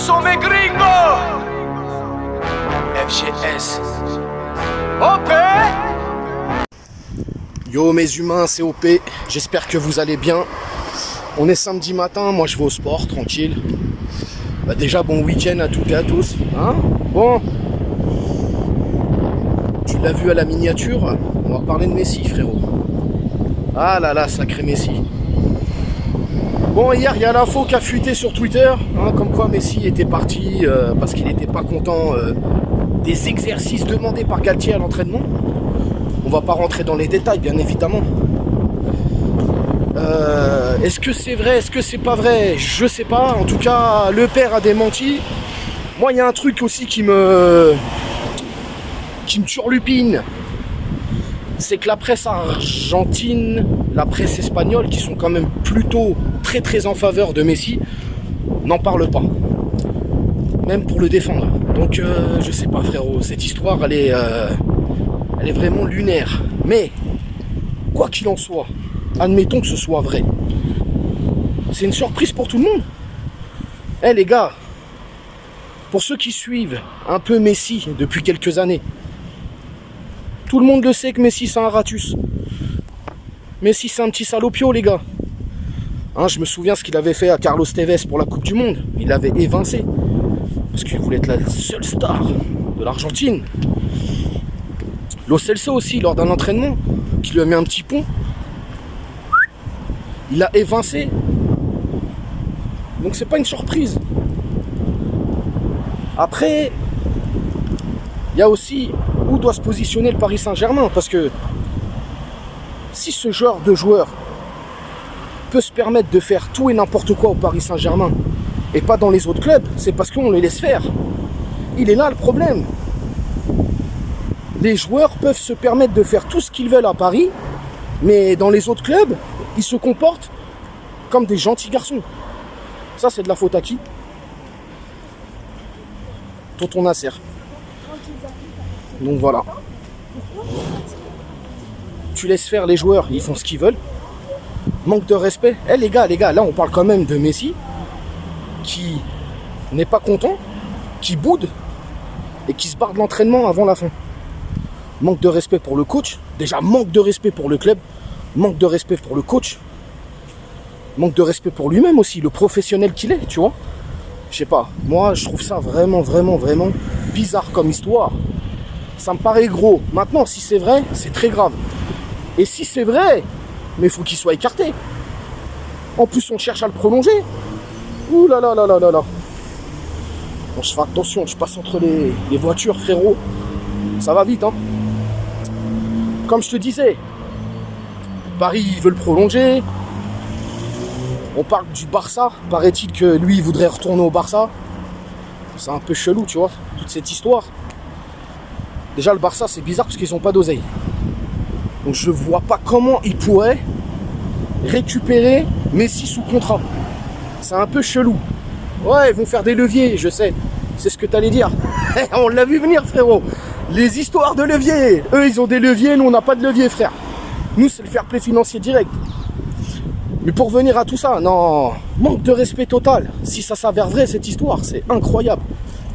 Sommet gringo. FGS. OP. Yo mes humains, c'est OP, j'espère que vous allez bien. On est samedi matin, moi je vais au sport, tranquille. Bah déjà bon week-end à toutes et à tous, hein. Bon, tu l'as vu à la miniature, on va parler de Messi frérot. Ah là là, sacré Messi. Bon, hier il y a l'info qui a fuité sur Twitter, hein, comme quoi Messi était parti parce qu'il n'était pas content des exercices demandés par Galtier à l'entraînement. On va pas rentrer dans les détails, bien évidemment. Est-ce que c'est vrai, est-ce que c'est pas vrai? Je sais pas. En tout cas, le père a démenti. Moi, il y a un truc aussi qui me turlupine. C'est que la presse argentine, la presse espagnole, qui sont quand même plutôt très très en faveur de Messi, n'en parle pas. Même pour le défendre. Donc, je sais pas frérot, cette histoire, elle est vraiment lunaire. Mais, quoi qu'il en soit, admettons que ce soit vrai. C'est une surprise pour tout le monde. Eh les gars, pour ceux qui suivent un peu Messi depuis quelques années, tout le monde le sait que Messi c'est un ratus. Messi c'est un petit salopio les gars. Hein, je me souviens ce qu'il avait fait à Carlos Tevez pour la Coupe du Monde. Il l'avait évincé. Parce qu'il voulait être la seule star de l'Argentine. Lo Celso aussi, lors d'un entraînement, qui lui a mis un petit pont. Il l'a évincé. Donc c'est pas une surprise. Après, il y a aussi où doit se positionner le Paris Saint-Germain. Parce que si ce genre de joueur peut se permettre de faire tout et n'importe quoi au Paris Saint-Germain et pas dans les autres clubs, c'est parce qu'on les laisse faire. Il est là le problème. Les joueurs peuvent se permettre de faire tout ce qu'ils veulent à Paris, mais dans les autres clubs, ils se comportent comme des gentils garçons. Ça, c'est de la faute à qui? Tonton Nasser. Donc voilà. Tu laisses faire les joueurs, ils font ce qu'ils veulent. Manque de respect. Eh les gars, là on parle quand même de Messi qui n'est pas content, qui boude et qui se barre de l'entraînement avant la fin. Manque de respect pour le coach. Déjà, manque de respect pour le club. Manque de respect pour le coach. Manque de respect pour lui-même aussi, le professionnel qu'il est, tu vois. Je sais pas. Moi, je trouve ça vraiment bizarre comme histoire. Ça me paraît gros. Maintenant, si c'est vrai, c'est très grave. Et si c'est vrai, mais il faut qu'il soit écarté. En plus, on cherche à le prolonger. Ouh là là là là là là. Bon, je fais attention, je passe entre les voitures, frérot. Ça va vite, hein. Comme je te disais, Paris veut le prolonger. On parle du Barça. Paraît-il que lui, il voudrait retourner au Barça. C'est un peu chelou, tu vois, toute cette histoire. Déjà, le Barça, c'est bizarre parce qu'ils n'ont pas d'oseille. Donc, je vois pas comment ils pourraient récupérer Messi sous contrat. C'est un peu chelou. Ouais, ils vont faire des leviers, je sais. C'est ce que tu allais dire. On l'a vu venir, frérot. Les histoires de levier. Eux, ils ont des leviers, nous, on n'a pas de levier, frère. Nous, c'est le fair play financier direct. Mais pour venir à tout ça, non, manque de respect total. Si ça s'avère vrai, cette histoire, c'est incroyable.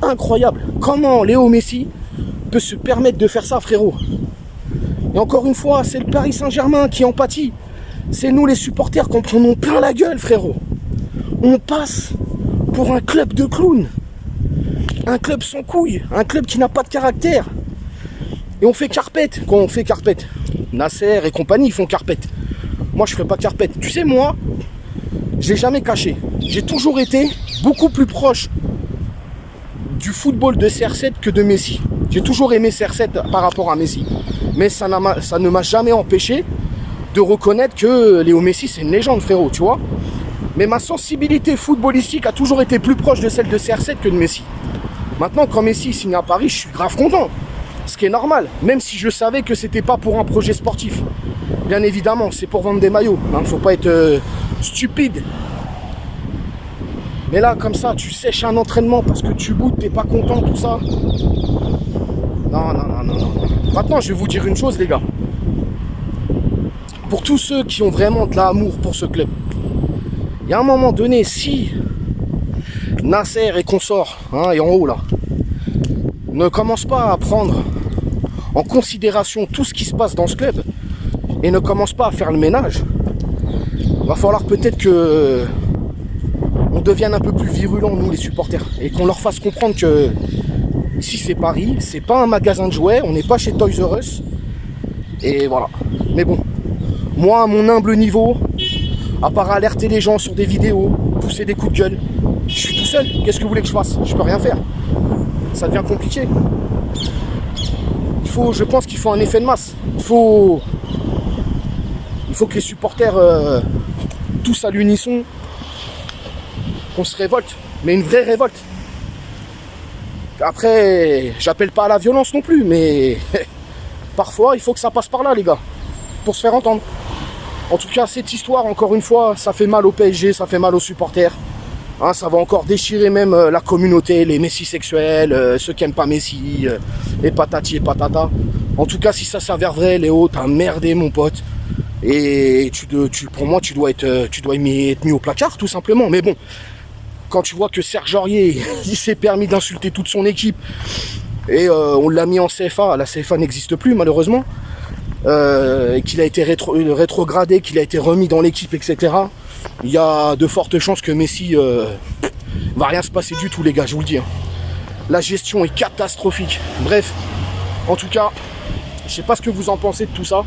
Incroyable. Comment Léo Messi peut se permettre de faire ça, frérot? Et encore une fois, c'est le Paris Saint-Germain qui en pâtit. C'est nous, les supporters, qu'on en plein la gueule, frérot. On passe pour un club de clowns. Un club sans couilles. Un club qui n'a pas de caractère. Et on fait carpette. Quand on fait carpette, Nasser et compagnie, ils font carpette. Moi, je ferai pas carpette. Tu sais, moi, je l'ai jamais caché. J'ai toujours été beaucoup plus proche du football de CR7 que de Messi. J'ai toujours aimé CR7 par rapport à Messi. Mais ça ne m'a jamais empêché de reconnaître que Léo Messi, c'est une légende, frérot, tu vois. Mais ma sensibilité footballistique a toujours été plus proche de celle de CR7 que de Messi. Maintenant, quand Messi signe à Paris, je suis grave content. Ce qui est normal, même si je savais que c'était pas pour un projet sportif. Bien évidemment, c'est pour vendre des maillots. Hein, faut pas être stupide. Mais là, comme ça, tu sèches un entraînement parce que tu boudes, t'es pas content, tout ça. Non. Maintenant, je vais vous dire une chose, les gars. Pour tous ceux qui ont vraiment de l'amour pour ce club, il y a un moment donné, si Nasser et consorts, hein, et en haut là, ne commence pas à prendre en considération tout ce qui se passe dans ce club et ne commence pas à faire le ménage, va falloir peut-être que on devienne un peu plus virulents, nous les supporters, et qu'on leur fasse comprendre que ici c'est Paris, c'est pas un magasin de jouets, on n'est pas chez Toys R Us, et voilà. Mais bon, moi à mon humble niveau, à part alerter les gens sur des vidéos, pousser des coups de gueule, je suis tout seul, qu'est-ce que vous voulez que je fasse? Je peux rien faire, ça devient compliqué. Je pense qu'il faut un effet de masse, il faut que les supporters tous à l'unisson, qu'on se révolte, mais une vraie révolte. Après, j'appelle pas à la violence non plus, mais parfois il faut que ça passe par là les gars, pour se faire entendre. En tout cas, cette histoire, encore une fois, ça fait mal au PSG, ça fait mal aux supporters. Hein, ça va encore déchirer même la communauté, les Messi sexuels, ceux qui aiment pas Messi, et patati et patata. En tout cas, si ça s'avère vrai, Léo, t'as merdé mon pote. Et pour moi, tu dois être mis au placard, tout simplement. Mais bon, quand tu vois que Serge Aurier, il s'est permis d'insulter toute son équipe, et on l'a mis en CFA, la CFA n'existe plus malheureusement, et qu'il a été rétrogradé, qu'il a été remis dans l'équipe, etc. Il y a de fortes chances que Messi va rien se passer du tout les gars, je vous le dis. Hein. La gestion est catastrophique. Bref, en tout cas, je sais pas ce que vous en pensez de tout ça.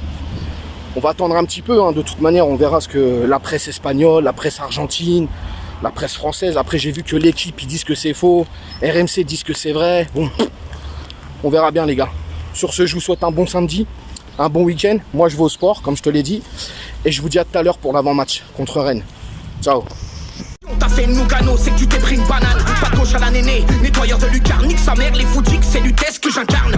On va attendre un petit peu, hein. De toute manière on verra ce que la presse espagnole, la presse argentine, la presse française. Après j'ai vu que l'équipe ils disent que c'est faux, RMC disent que c'est vrai. Bon, on verra bien les gars. Sur ce, je vous souhaite un bon samedi, un bon week-end. Moi je vais au sport comme je te l'ai dit. Et je vous dis à tout à l'heure pour l'avant-match contre Rennes. Ciao. T'as fait une Nougano, c'est que tu t'es pris une banane. Pas de gauche à la néné, nettoyeur de lucarne, nique sa mère, les foutiques, c'est l'UTS que j'incarne.